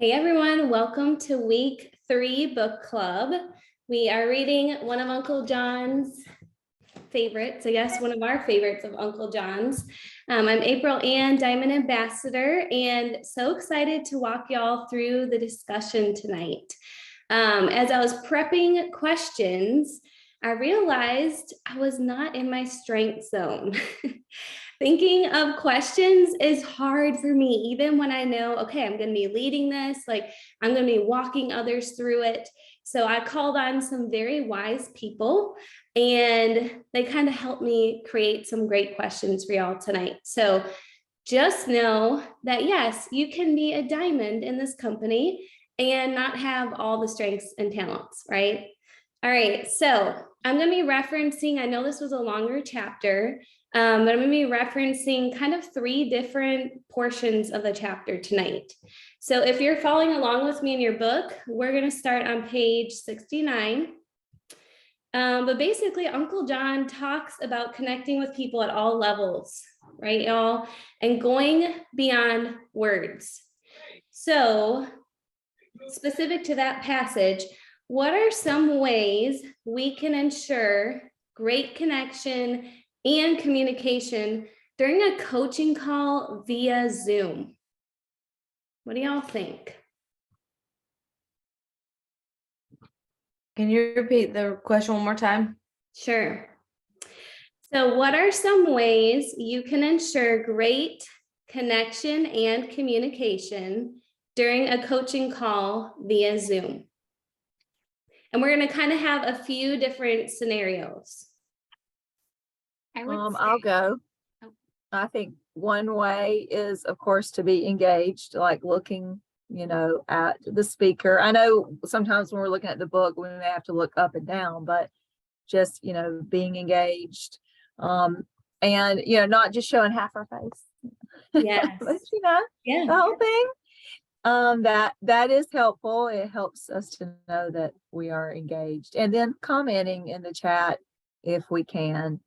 Hey everyone, welcome to week 3 book club. We are reading one of Uncle John's favorites, I guess one of our favorites of Uncle John's. I'm April Ann, Diamond Ambassador, and so excited to walk y'all through the discussion tonight. As I was prepping questions, I realized I was not in my strength zone. Thinking of questions is hard for me, even when I know, okay, I'm going to be leading this, like I'm going to be walking others through it. So I called on some very wise people and they kind of helped me create some great questions for y'all tonight. So just know that yes, you can be a diamond in this company and not have all the strengths and talents, right? All right, so I'm going to be referencing, I know this was a longer chapter, but I'm going to be referencing kind of 3 different portions of the chapter tonight. So if you're following along with me in your book, we're going to start on page 69. But basically, Uncle John talks about connecting with people at all levels, right, y'all? And going beyond words. So specific to that passage, what are some ways we can ensure great connection and communication during a coaching call via Zoom? What do y'all think? Can you repeat the question one more time? Sure. So what are some ways you can ensure great connection and communication during a coaching call via Zoom? And we're going to kind of have a few different scenarios. I'll go. I think one way is, of course, to be engaged, like looking, at the speaker. I know sometimes when we're looking at the book, we may have to look up and down, but just, being engaged. And, not just showing half our face. Yes. But, Yeah. the whole thing. That is helpful. It helps us to know that we are engaged, and then commenting in the chat if we can.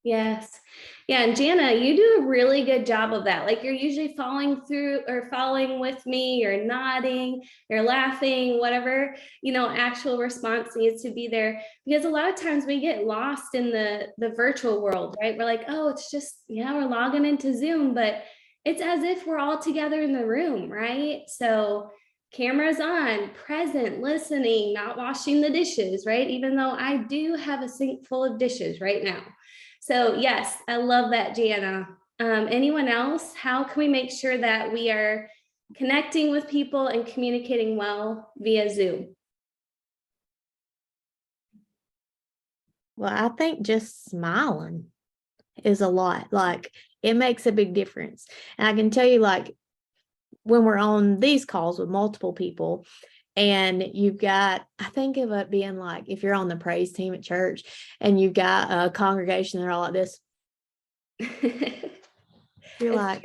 Yes. Yeah. And Jana, you do a really good job of that. Like you're usually following through or following with me, you're nodding, you're laughing, whatever, actual response needs to be there. Because a lot of times we get lost in the virtual world, right? We're like, oh, it's just, we're logging into Zoom, but it's as if we're all together in the room, right? So cameras on, present, listening, not washing the dishes, right? Even though I do have a sink full of dishes right now. So yes, I love that, Jana. Anyone else? How can we make sure that we are connecting with people and communicating well via Zoom? Well, I think just smiling is a lot. Like it makes a big difference. And I can tell you, like, when we're on these calls with multiple people and you've got, I think of it being like if you're on the praise team at church and you've got a congregation that are all like this. You're like,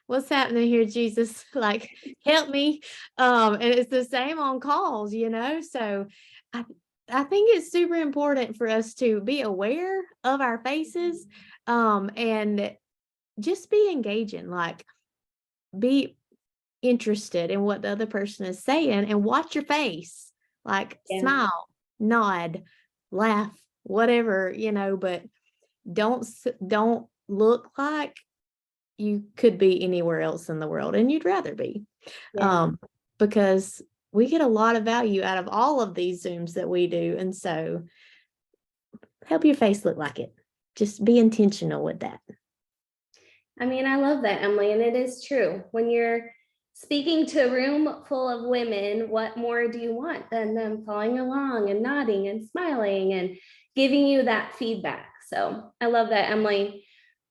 what's happening here, Jesus? Like, help me. And it's the same on calls, So I think it's super important for us to be aware of our faces, and just be engaging, like be interested in what the other person is saying and watch your face, like smile, nod, laugh, whatever, but don't look like you could be anywhere else in the world and you'd rather be, because we get a lot of value out of all of these Zooms that we do. And so help your face look like it. Just be intentional with that. I mean, I love that, Emily. And it is true. When you're speaking to a room full of women, what more do you want than them following along and nodding and smiling and giving you that feedback? So I love that, Emily.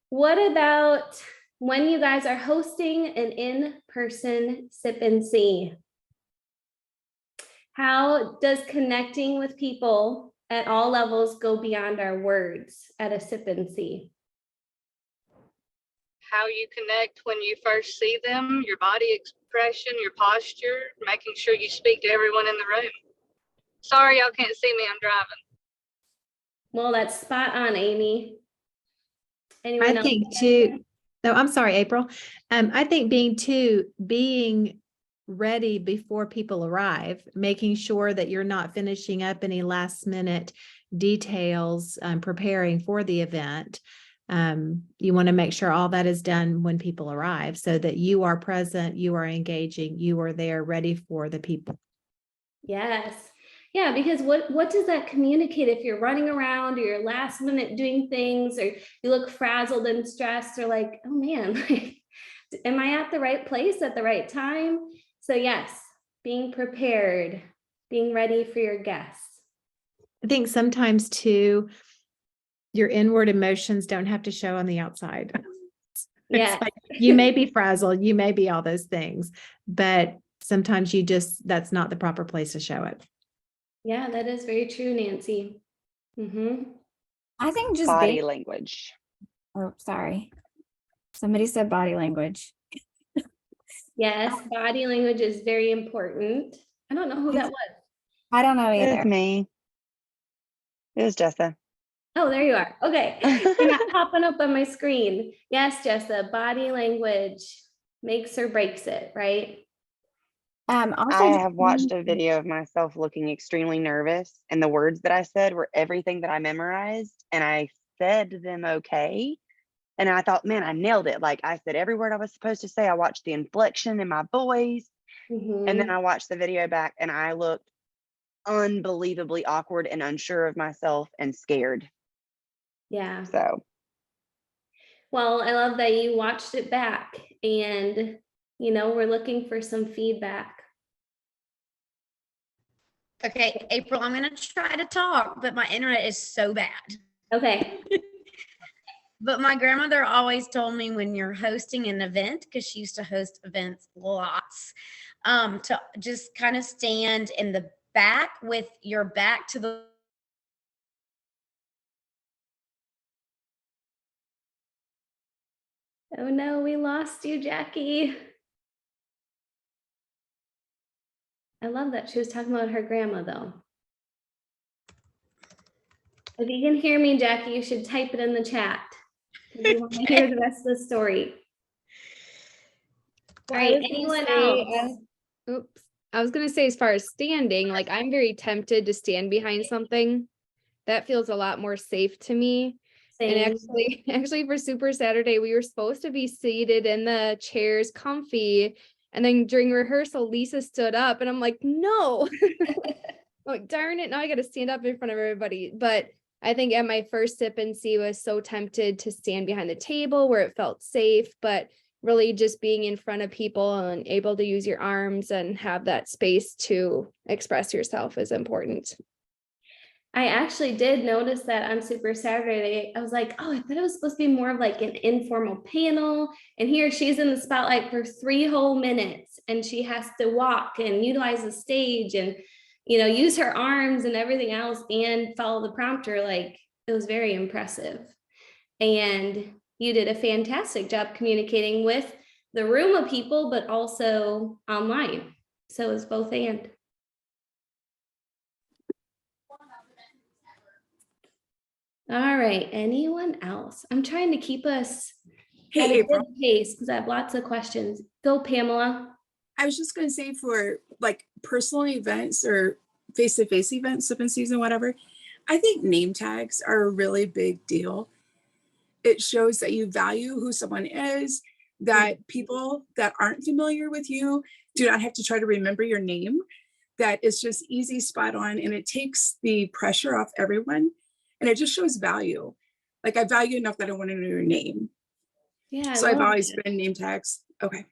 What about when you guys are hosting an in-person sip and see? How does connecting with people at all levels go beyond our words at a sip and see? How you connect when you first see them, your body expression, your posture, making sure you speak to everyone in the room. Sorry, y'all can't see me, I'm driving. Well, that's spot on, Amy. I think too, No, I'm sorry, April. I think being ready before people arrive, making sure that you're not finishing up any last minute details, preparing for the event. You want to make sure all that is done when people arrive so that you are present, you are engaging, you are there ready for the people. Yes. Yeah, because what does that communicate if you're running around or you're last minute doing things or you look frazzled and stressed or like, oh man, like, am I at the right place at the right time? So yes, being prepared, being ready for your guests. I think sometimes too, your inward emotions don't have to show on the outside. It's Yeah. like you may be frazzled, you may be all those things, but sometimes that's not the proper place to show it. Yeah, that is very true, Nancy. I think just Body being, language. oh, sorry. Somebody said body language. Yes, body language is very important. I don't know who that was. I don't know It was either. me. It was Jessa. Oh, there you are. Okay. You're not popping up on my screen. Yes, Jessa, body language makes or breaks it, right? Also, I just have watched a video of myself looking extremely nervous, and the words that I said were everything that I memorized, and I said them okay. And I thought, man, I nailed it. Like I said every word I was supposed to say. I watched the inflection in my voice, and then I watched the video back, and I looked unbelievably awkward and unsure of myself and scared. Yeah. So Well, I love that you watched it back and, we're looking for some feedback. Okay, April, I'm gonna try to talk, but my internet is so bad. Okay. But my grandmother always told me when you're hosting an event, because she used to host events lots, to just kind of stand in the back with your back to the Oh no, we lost you, Jackie. I love that she was talking about her grandma though. If you can hear me, Jackie, you should type it in the chat. We want to hear the rest of the story. All right, anyone else? Oops. I was going to say, as far as standing, like I'm very tempted to stand behind something. That feels a lot more safe to me. And Same. actually for Super Saturday, we were supposed to be seated in the chairs comfy. And then during rehearsal, Lisa stood up and I'm like, no, like, darn it. Now I got to stand up in front of everybody. But I think at my first sip and see was so tempted to stand behind the table where it felt safe, but really just being in front of people and able to use your arms and have that space to express yourself is important. I actually did notice that on Super Saturday. I was like, oh, I thought it was supposed to be more of like an informal panel. And here she's in the spotlight for 3 whole minutes and she has to walk and utilize the stage and, use her arms and everything else and follow the prompter. Like, it was very impressive. And you did a fantastic job communicating with the room of people, but also online. So it's both and. All right, anyone else? I'm trying to keep us at a good pace because I have lots of questions. Go, Pamela. I was just going to say for like personal events or face-to-face events, sip and season, whatever, I think name tags are a really big deal. It shows that you value who someone is, that people that aren't familiar with you do not have to try to remember your name, that it's just easy, spot on, and it takes the pressure off everyone. And it just shows value. Like I value enough that I want to know your name. Yeah. So I've always been name tags. Okay.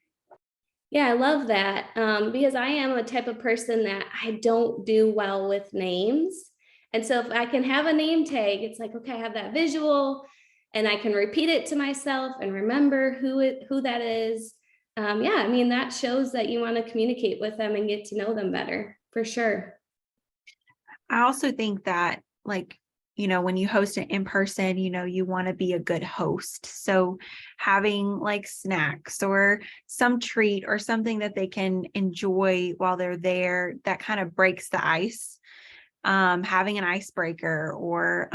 Yeah, I love that because I am a type of person that I don't do well with names. And so if I can have a name tag, it's like, okay, I have that visual and I can repeat it to myself and remember who that is. Yeah, I mean, that shows that you want to communicate with them and get to know them better, for sure. I also think that, like, when you host it in person, you want to be a good host. So having like snacks or some treat or something that they can enjoy while they're there, that kind of breaks the ice. Having an icebreaker or,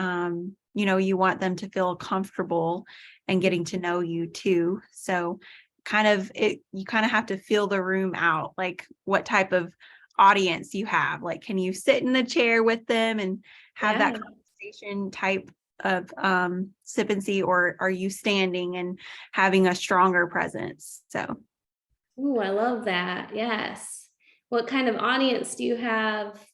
you want them to feel comfortable and getting to know you too. So you kind of have to feel the room out, like what type of audience you have. Like, can you sit in the chair with them and have that Yeah. conversation type of sip and see, or are you standing and having a stronger presence? So Ooh, I love that. Yes. What kind of audience do you have?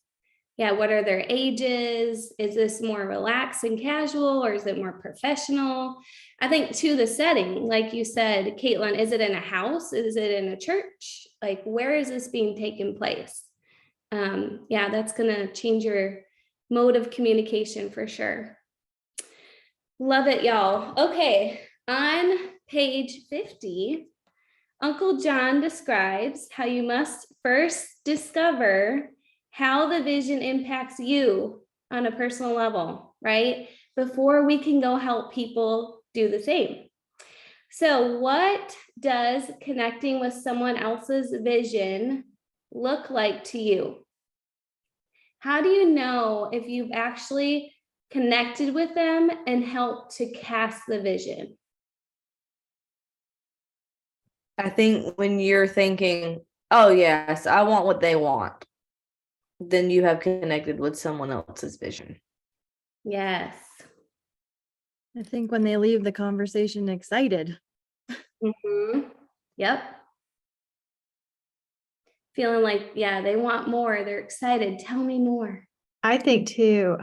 Yeah, what are their ages? Is this more relaxed and casual, or is it more professional? I think too, the setting, like you said, Caitlin, is it in a house? Is it in a church? Like, where is this being taken place? Yeah, that's gonna change your mode of communication for sure. Love it, y'all. Okay, on page 50, Uncle John describes how you must first discover how the vision impacts you on a personal level, right? Before we can go help people do the same. So, what does connecting with someone else's vision look like to you? How do you know if you've actually connected with them and helped to cast the vision? I think when you're thinking, oh, yes, I want what they want, then you have connected with someone else's vision. Yes. I think when they leave the conversation excited. Yep. Feeling like, yeah, they want more. They're excited. Tell me more. I think too,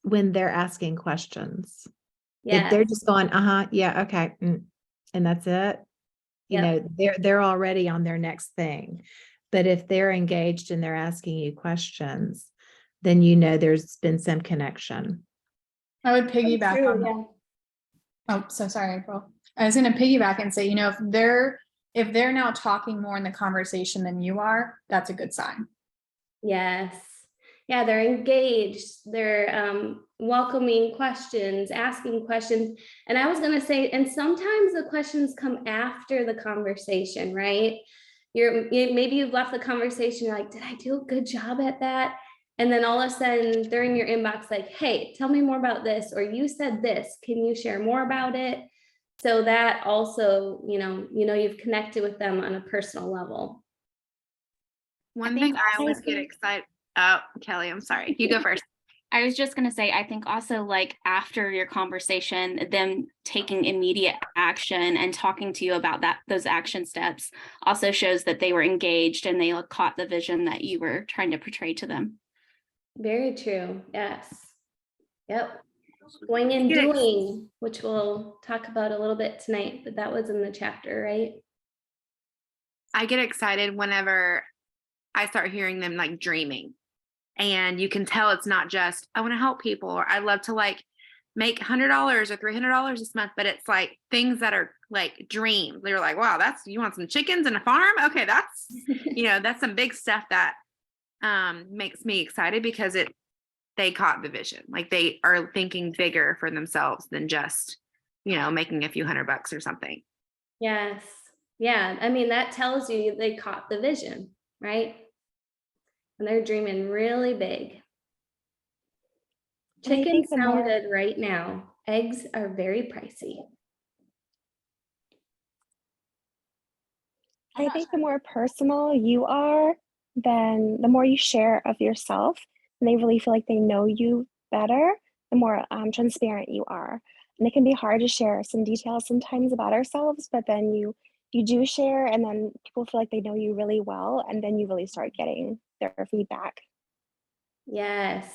when they're asking questions, if they're Yes. just going, yeah, okay, and that's it, you Yep. know, they're already on their next thing. But if they're engaged and they're asking you questions, then you know there's been some connection. I would piggyback True, on that. yeah. Oh, so sorry, April. I was going to piggyback and say, you know, if they're now talking more in the conversation than you are, that's a good sign. Yes. Yeah, they're engaged. They're welcoming questions, asking questions. And I was going to say, and sometimes the questions come after the conversation, right? Maybe you've left the conversation, you're like, did I do a good job at that? And then all of a sudden they're in your inbox like, hey, tell me more about this, or you said this, can you share more about it? So that also, you've connected with them on a personal level. One thing I always get excited. Oh, Kelly, I'm sorry. You go first. I was just going to say, I think also like after your conversation, them taking immediate action and talking to you about those action steps also shows that they were engaged and they caught the vision that you were trying to portray to them. Very true. Yes. Yep. Going and doing, which we'll talk about a little bit tonight, but that was in the chapter, right? I get excited whenever I start hearing them like dreaming. And you can tell it's not just, I want to help people, or I love to like make $100 or $300 this month, but it's like things that are like dreams. They're like, wow, you want some chickens and a farm? Okay, that's, that's some big stuff that makes me excited because they caught the vision. Like they are thinking bigger for themselves than just, making a few $100 or something. Yes. Yeah. I mean, that tells you they caught the vision, right? And they're dreaming really big. Chicken sound good right now. Eggs are very pricey. I think the more personal you are, then the more you share of yourself, and they really feel like they know you better, the more transparent you are. And it can be hard to share some details sometimes about ourselves, but then you do share, and then people feel like they know you really well, and then you really start getting their feedback. Yes.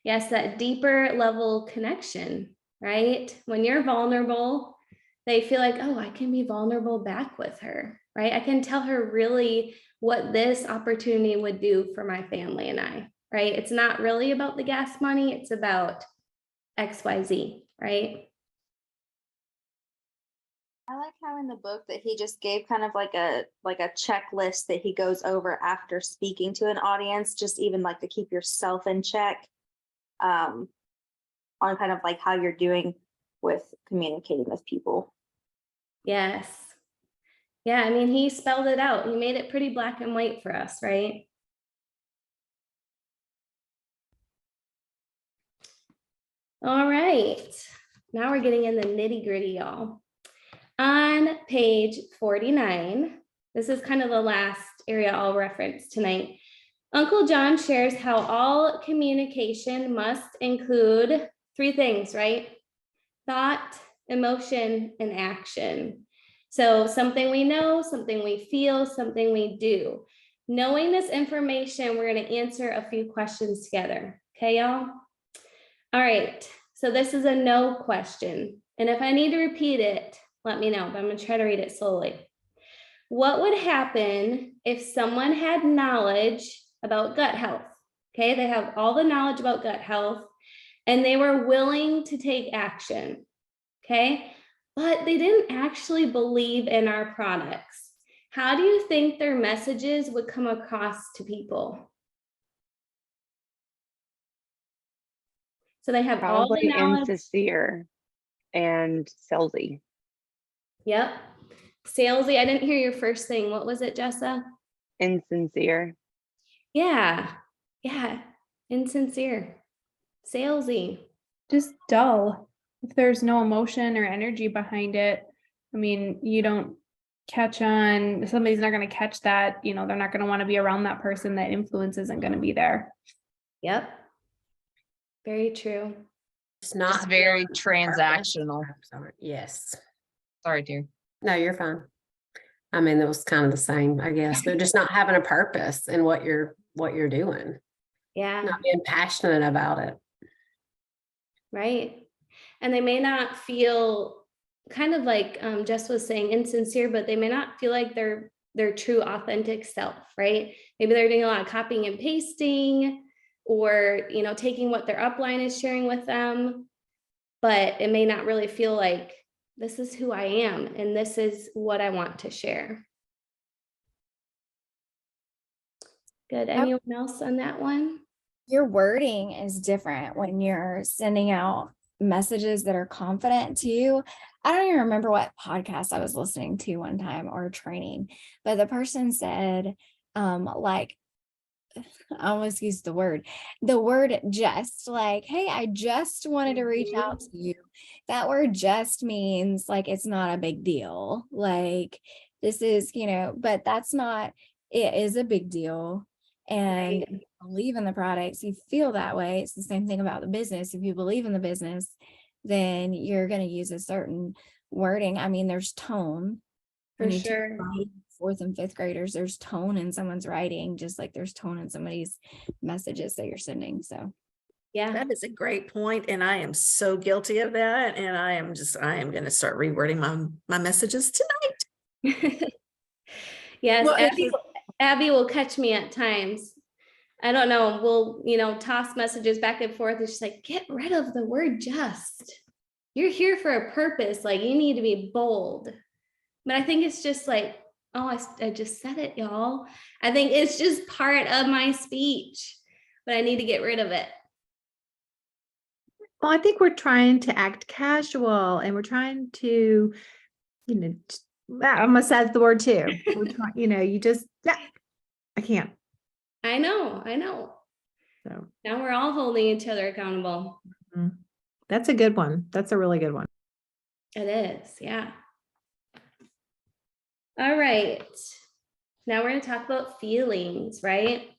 Yes, that deeper level connection, right? When you're vulnerable, they feel like, oh, I can be vulnerable back with her, right? I can tell her really what this opportunity would do for my family and I, right? It's not really about the gas money, it's about XYZ, right? I like how in the book that he just gave kind of like a checklist that he goes over after speaking to an audience, just even like to keep yourself in check on kind of like how you're doing with communicating with people. Yes. Yeah, I mean, he spelled it out. He made it pretty black and white for us, right? All right. Now we're getting in the nitty gritty, y'all. On page 49, this is kind of the last area I'll reference tonight. Uncle John shares how all communication must include 3 things, right? Thought, emotion, and action. So something we know, something we feel, something we do. Knowing this information, we're going to answer a few questions together. Okay, y'all? All right. So this is a no question. And if I need to repeat it, let me know, but I'm going to try to read it slowly. What would happen if someone had knowledge about gut health? Okay, they have all the knowledge about gut health and they were willing to take action. Okay, but they didn't actually believe in our products. How do you think their messages would come across to people? So they have all the Probably knowledge. insincere and salesy. Yep. Salesy. I didn't hear your first thing. What was it, Jessa? Insincere. Yeah. Yeah. Insincere. Salesy. Just dull. If there's no emotion or energy behind it, I mean, you don't catch on, somebody's not going to catch that, you know, they're not going to want to be around that person. That influence isn't going to be there. Yep. Very true. It's not Just very built for purpose. transactional. Sorry. Yes. Sorry, dear. No, you're fine. I mean, it was kind of the same, I guess, but just not having a purpose in what you're doing, Yeah. not being passionate about it. Right. And they may not feel, kind of like Jess was saying, insincere, but they may not feel like their true authentic self, right? Maybe they're doing a lot of copying and pasting, or, you know, taking what their upline is sharing with them, but it may not really feel like this is who I am and this is what I want to share. Good. Anyone else on that one? Your wording is different when you're sending out messages that are confident to you. I don't even remember what podcast I was listening to one time or training, but the person said, like, I almost used the word just, like, hey, I just wanted to reach out to you. That word just means like it's not a big deal. Like, this is, you know, but that's not, it is a big deal. And if you believe in the products, you feel that way. It's the same thing about the business. If you believe in the business, then you're going to use a certain wording. I mean, there's tone. For sure. 4th and 5th graders, there's tone in someone's writing, just like there's tone in somebody's messages that you're sending. So yeah, that is a great point, and I am so guilty of that. And I am going to start rewording my messages tonight. Yes, Well, Abby will catch me at times. I don't know. We'll, you know, toss messages back and forth. And she's like, get rid of the word just. You're here for a purpose. Like, you need to be bold. But I think it's just like, oh, I just said it, y'all. I think it's just part of my speech, but I need to get rid of it. Well, I think we're trying to act casual and we're trying to, you know, I almost said the word too. We're trying, you know, you just, yeah, I can't. I know. So now we're all holding each other accountable. That's a good one. That's a really good one. It is, yeah. All right. Now we're going to talk about feelings, right?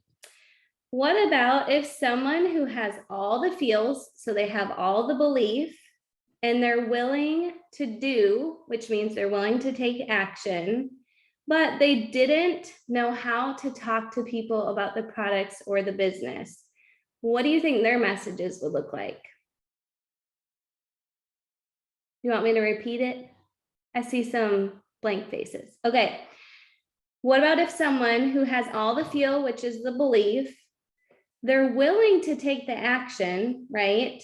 What about if someone who has all the feels, so they have all the belief, and they're willing to do, which means they're willing to take action, but they didn't know how to talk to people about the products or the business? What do you think their messages would look like? You want me to repeat it? I see some blank faces. Okay. What about if someone who has all the feel, which is the belief, they're willing to take the action, right?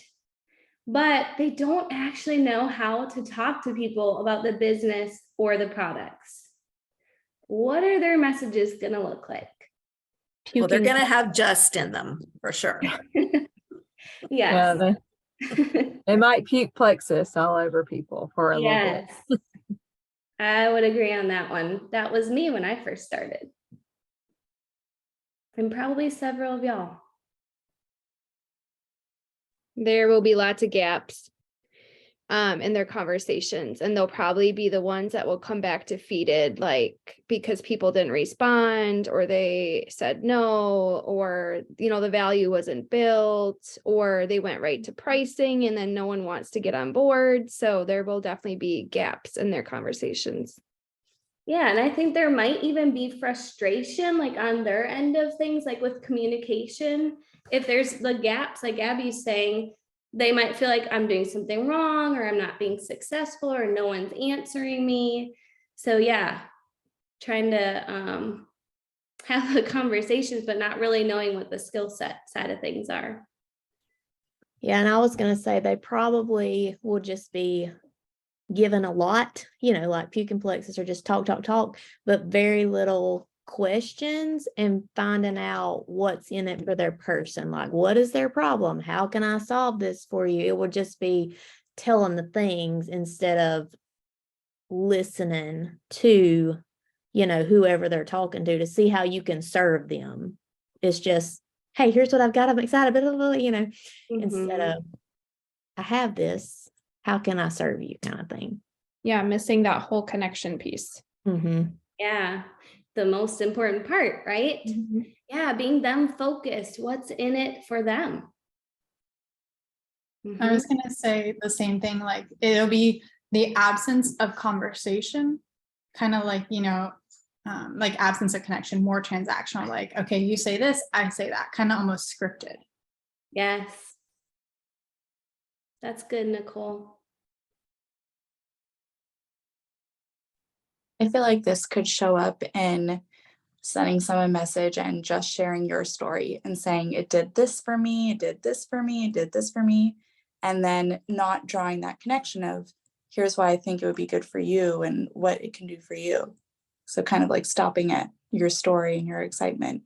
But they don't actually know how to talk to people about the business or the products. What are their messages going to look like? Well, they're going to have just in them for sure. Yes. Yeah, they might puke plexus all over people for a little Yes. bit. I would agree on that one. That was me when I first started. And probably several of y'all. There will be lots of gaps. in their conversations, and they'll probably be the ones that will come back defeated, like because people didn't respond, or they said no, or the value wasn't built, or they went right to pricing and then no one wants to get on board. So there will definitely be gaps in their conversations. Yeah, and I think there might even be frustration like on their end of things, like with communication. If there's the gaps, like Abby's saying, they might feel like I'm doing something wrong, or I'm not being successful, or no one's answering me. So yeah, trying to have the conversations, but not really knowing what the skill set side of things are. Yeah, and I was going to say they probably will just be given a lot, like puke and plexus, or just talk, but very little questions, and finding out what's in it for their person. Like, what is their problem? How can I solve this for you? It would just be telling the things instead of listening to, whoever they're talking to see how you can serve them. It's just, hey, here's what I've got. I'm excited, instead of, I have this. How can I serve you, kind of thing. Yeah, missing that whole connection piece. Yeah, the most important part, right? Yeah, being them focused. What's in it for them? I was going to say the same thing. Like, it'll be the absence of conversation, kind of like, like absence of connection, more transactional. Like, okay, you say this, I say that, kind of almost scripted. Yes. That's good, Nicole. I feel like this could show up in sending someone a message and just sharing your story and saying, it did this for me, it did this for me, it did this for me. And then not drawing that connection of, here's why I think it would be good for you and what it can do for you. So kind of like stopping at your story and your excitement.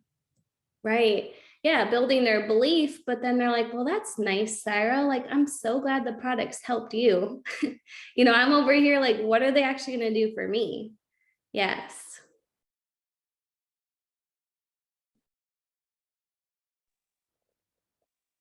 Right. Yeah, building their belief, but then they're like, well, that's nice, Sarah. Like, I'm so glad the products helped you. I'm over here like, what are they actually going to do for me? Yes.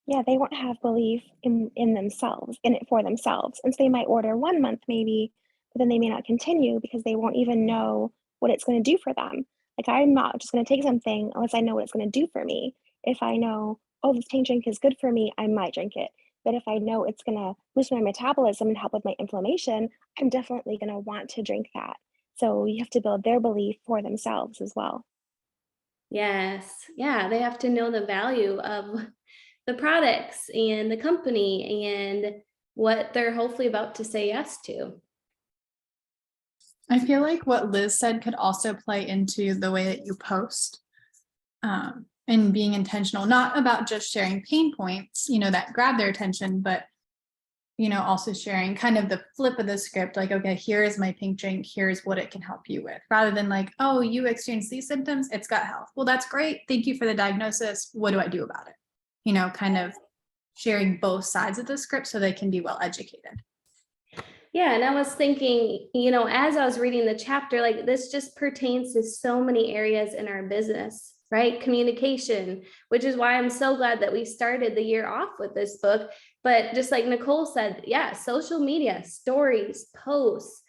Yeah, they won't have belief in themselves, in it for themselves. And so they might order 1 month maybe, but then they may not continue because they won't even know what it's going to do for them. Like, I'm not just going to take something unless I know what it's going to do for me. If I know, oh, this pain drink is good for me, I might drink it. But if I know it's going to boost my metabolism and help with my inflammation, I'm definitely going to want to drink that. So you have to build their belief for themselves as well. Yes. Yeah, they have to know the value of the products and the company and what they're hopefully about to say yes to. I feel like what Liz said could also play into the way that you post, and being intentional, not about just sharing pain points, that grab their attention, but, also sharing kind of the flip of the script, like, okay, here is my pink drink, here's what it can help you with, rather than like, oh, you experienced these symptoms, it's gut health. Well, that's great. Thank you for the diagnosis. What do I do about it? Kind of sharing both sides of the script so they can be well educated. Yeah, and I was thinking, as I was reading the chapter, like this just pertains to so many areas in our business, right? Communication, which is why I'm so glad that we started the year off with this book. But just like Nicole said, yeah, social media, stories, posts,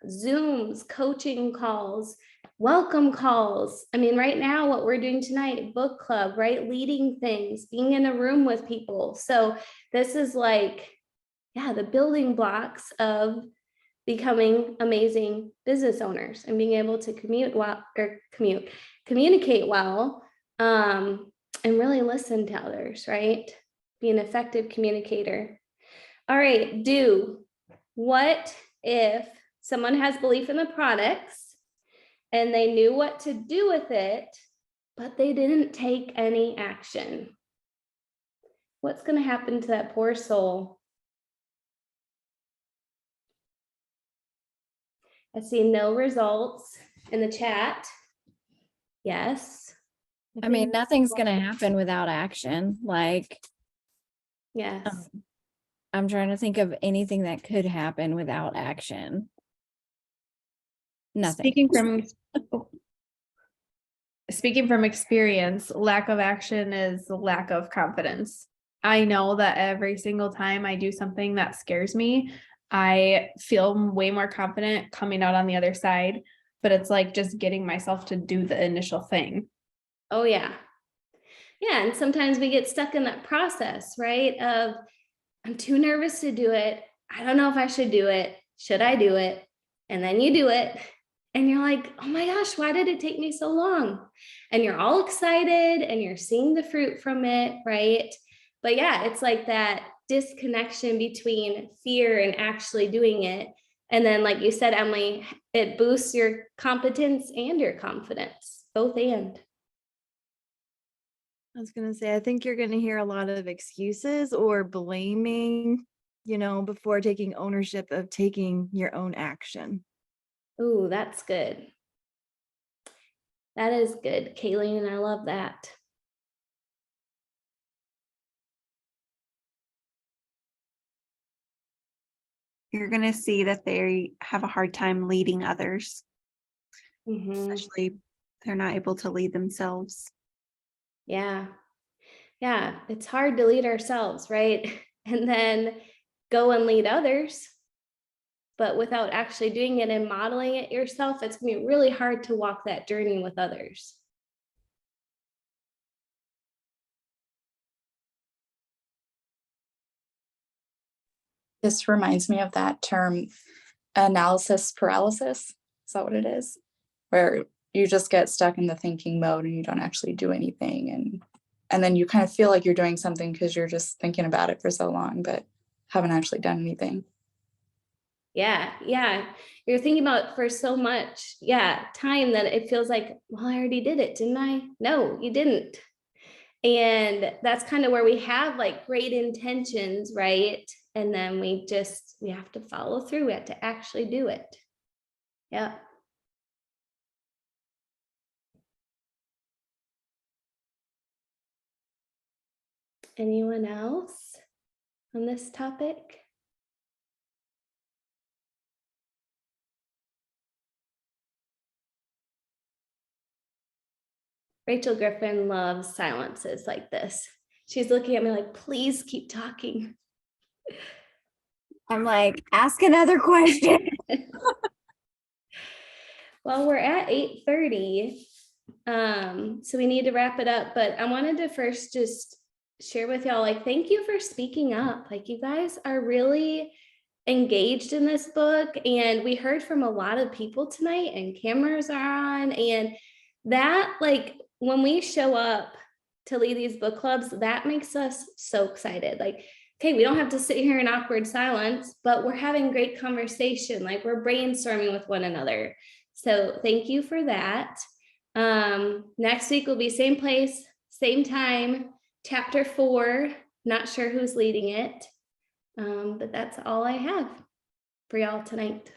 Zooms, coaching calls, welcome calls. I mean, right now, what we're doing tonight, book club, right? Leading things, being in a room with people. So this is like, yeah, the building blocks of becoming amazing business owners and being able to communicate well, and really listen to others, right? Be an effective communicator. All right, what if someone has belief in the products and they knew what to do with it, but they didn't take any action? What's going to happen to that poor soul? I see no results in the chat. Yes. I mean, nothing's going to happen without action. Like, yes. I'm trying to think of anything that could happen without action. Nothing. Speaking from experience, lack of action is lack of confidence. I know that every single time I do something that scares me, I feel way more confident coming out on the other side, but it's like just getting myself to do the initial thing. Oh yeah. Yeah, and sometimes we get stuck in that process, right? Of I'm too nervous to do it. I don't know if I should do it. Should I do it? And then you do it and you're like, oh my gosh, why did it take me so long? And you're all excited and you're seeing the fruit from it, right? But yeah, it's like that disconnection between fear and actually doing it. And then, like you said, Emily, it boosts your competence and your confidence, both and. I was gonna say, I think you're gonna hear a lot of excuses or blaming, before taking ownership of taking your own action. Ooh, that's good. That is good, Kayleen. I love that. You're going to see that they have a hard time leading others, especially they're not able to lead themselves. Yeah. Yeah. It's hard to lead ourselves, right? And then go and lead others. But without actually doing it and modeling it yourself, it's going to be really hard to walk that journey with others. This reminds me of that term, analysis paralysis. Is that what it is? Where you just get stuck in the thinking mode and you don't actually do anything. And then you kind of feel like you're doing something because you're just thinking about it for so long, but haven't actually done anything. Yeah. Yeah. You're thinking about for so much, time that it feels like, well, I already did it, didn't I? No, you didn't. And that's kind of where we have like great intentions, right? And then we have to follow through. We have to actually do it. Yeah. Anyone else on this topic? Rachel Griffin loves silences like this. She's looking at me like, please keep talking. I'm like, ask another question. Well, we're at 8:30. So we need to wrap it up, but I wanted to first just share with y'all, like, thank you for speaking up. Like, you guys are really engaged in this book, and we heard from a lot of people tonight, and cameras are on, and that, like, when we show up to lead these book clubs, that makes us so excited. Like, okay, we don't have to sit here in awkward silence, but we're having great conversation. Like, we're brainstorming with one another. So thank you for that. Next week will be same place, same time, chapter 4. Not sure who's leading it, but that's all I have for y'all tonight.